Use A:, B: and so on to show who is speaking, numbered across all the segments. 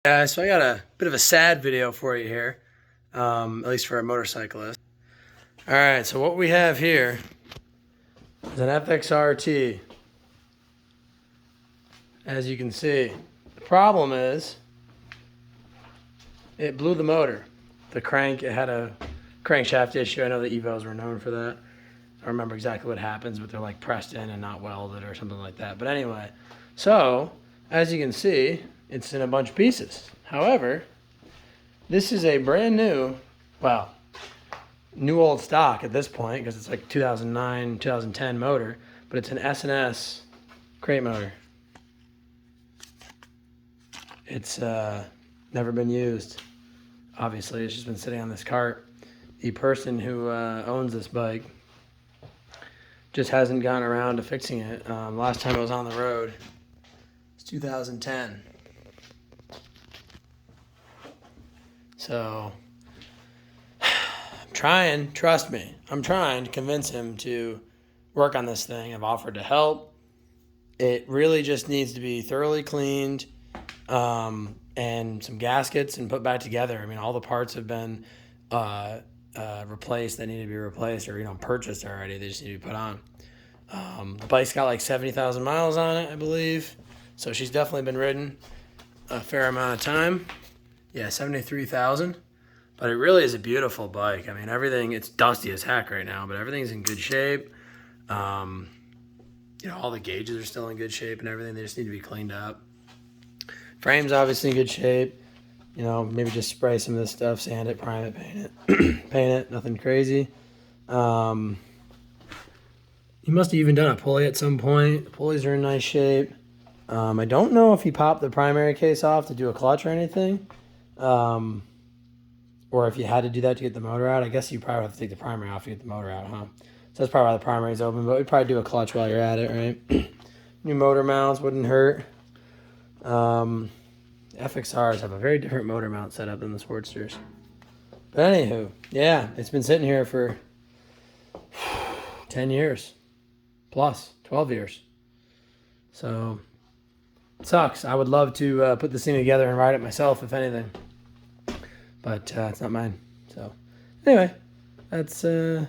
A: So I got a bit of a sad video for you here, at least for a motorcyclist. All right, so what we have here is an FXRT. As you can see, the problem is it blew the motor. The crank, it had a crankshaft issue. I know the Evos were known for that. I don't remember exactly what happens, but they're like pressed in and not welded or something like that. But anyway, so as you can see, it's in a bunch of pieces. However, this is a brand new, well, new old stock at this point because it's like 2009, 2010 motor, but it's an S&S crate motor. It's never been used. Obviously, it's just been sitting on this cart. The person who owns this bike just hasn't gotten around to fixing it. Last time it was on the road, it's 2010. So I'm trying, trust me, I'm trying to convince him to work on this thing. I've offered to help. It really just needs to be thoroughly cleaned, and some gaskets and put back together. I mean, all the parts have been replaced that need to be replaced, or purchased already. They just need to be put on. The bike's got like 70,000 miles on it, I believe. So she's definitely been ridden a fair amount of time. Yeah, 73,000. But it really is a beautiful bike. I mean, everything, it's dusty as heck right now, but everything's in good shape. All the gauges are still in good shape and everything. They just need to be cleaned up. Frame's obviously in good shape. Maybe just spray some of this stuff, sand it, prime it, paint it. Paint it, nothing crazy. He must have even done a pulley at some point. The pulleys are in nice shape. I don't know if he popped the primary case off to do a clutch or anything. Or if you had to do that to get the motor out. I guess you probably have to take the primary off to get the motor out, huh? So that's probably why the primary's open, but we'd probably do a clutch while you're at it, right? New motor mounts wouldn't hurt. FXRs have a very different motor mount setup than the Sportsters. But anywho, yeah, it's been sitting here for 10 years plus, 12 years. So it sucks. I would love to put this thing together and ride it myself, if anything. But it's not mine. So anyway, that's that.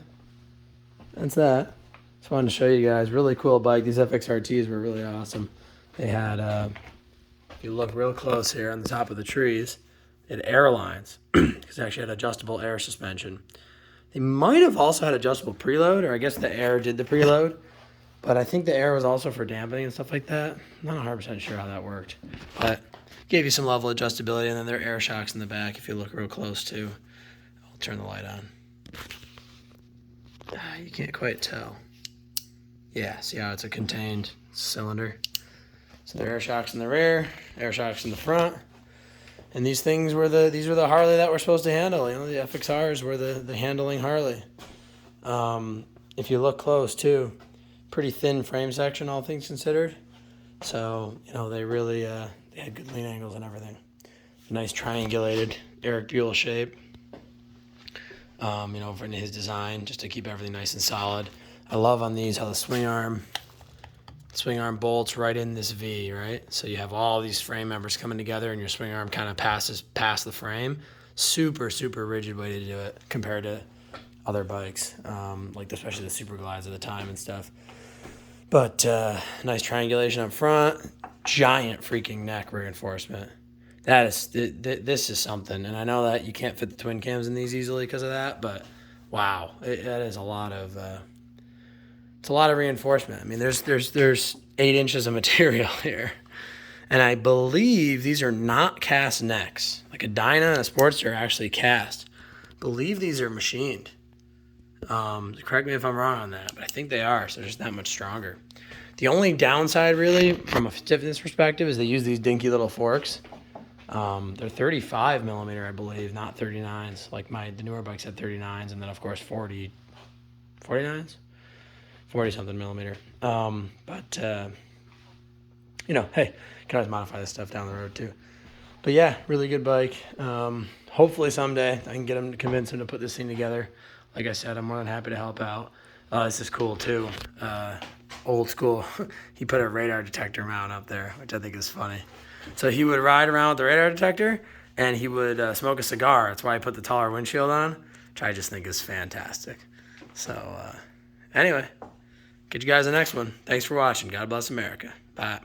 A: Just wanted to show you guys. Really cool bike. These FXRTs were really awesome. They had, if you look real close here on the top of the trees, they had air lines because they actually had adjustable air suspension. They might have also had adjustable preload, or I guess the air did the preload. But I think the air was also for dampening and stuff like that. I'm not 100% sure how that worked. But gave you some level adjustability, and then there are air shocks in the back if you look real close too. I'll turn the light on. You can't quite tell. Yeah, see how it's a contained cylinder? So there are air shocks in the rear, air shocks in the front. And these things were these were the Harley that we're supposed to handle. The FXRs were the handling Harley. If you look close too, pretty thin frame section, all things considered. So, they really they had good lean angles and everything. A nice triangulated Eric Buell shape. For his design, just to keep everything nice and solid. I love on these how the swing arm bolts right in this V, right? So you have all these frame members coming together and your swing arm kind of passes past the frame. Super, super rigid way to do it compared to other bikes, like especially the Super Glides at the time and stuff. But nice triangulation up front, giant freaking neck reinforcement. This is something, and I know that you can't fit the twin cams in these easily because of that, but wow, that is a lot of it's a lot of reinforcement. I mean, there's 8 inches of material here, and I believe these are not cast necks. Like a Dyna and a Sportster are actually cast. I believe these are machined. Correct me if I'm wrong on that, but I think they are, so they're just that much stronger. The only downside, really, from a stiffness perspective, is they use these dinky little forks. They're 35 millimeter, I believe, not 39s. Like the newer bikes had 39s, and then of course 49s, 40 something millimeter. Hey, you can always modify this stuff down the road too. But yeah, really good bike. Hopefully someday I can get him to convince him to put this thing together. Like I said, I'm more than happy to help out. This is cool too. Old school. He put a radar detector mount up there, which I think is funny. So he would ride around with the radar detector, and he would smoke a cigar. That's why he put the taller windshield on, which I just think is fantastic. So anyway, get you guys the next one. Thanks for watching. God bless America. Bye.